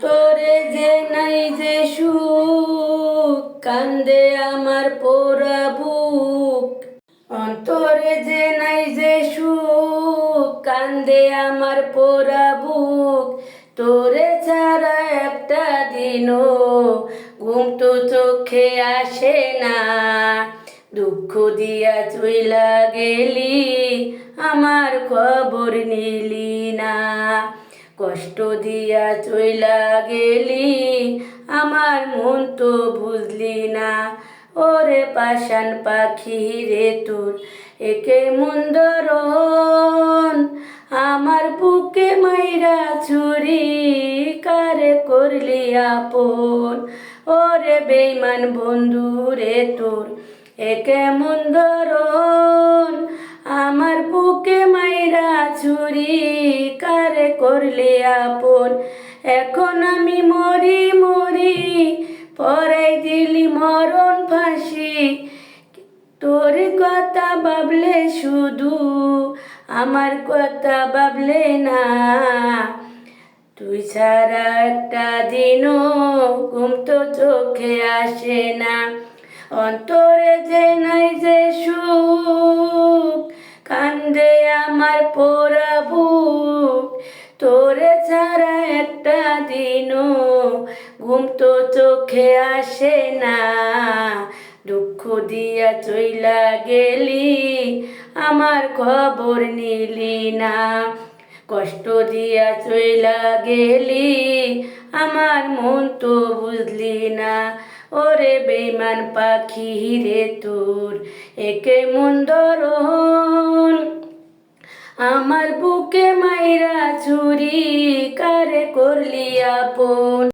তোরে যে নাই যে সুখ, কান্দে আমার পোড়া বুক। অন্তরে যে নাই যে সুখ, কান্দে আমার পোড়া বুক। তোরে ছাড়া একটা দিনও ঘুম তো চোখে আসে না। দুঃখ দিয়া চইলা গেলি, আমার খবর নিলি না। কষ্ট দিয়া চইলা গেলি, আমার মন তো বুঝলি না। ওরে পাষাণ পাখি রে তোর একে মুন্দরন, আমার বুকে মাইরা ছুরি কারে করলি আপন। ওরে বেইমান বন্ধু রে তোর একে মুন্দরন, আমার বুকে মাইরা ছুরি কারে করলি আপন। এখন আমি মরি মরি, পরাই দিলি মরণ ফাঁসি। তোর কথা ভাবলে শুধু, আমার কথা ভাবলে না। তুই ছাড়া একটা দিনও ঘুম তো চোখে আসে না। অন্তরে যে নাই যে সুখ, কান্দে আমার পোড়া বুক। তোরে ছাড়া একটা দিনও ঘুম তো চোখে আসে না। দুঃখ দিয়া চইলা গেলি, আমার খবর নিলি না। কষ্ট দিয়া চইলা গেলি, আমার মন তো বুঝলি না। ওরে বেইমান পাখি রে তোর একে মুন্দরন, আমার বুকে মাইরা ছুরি কারে করলি আপন।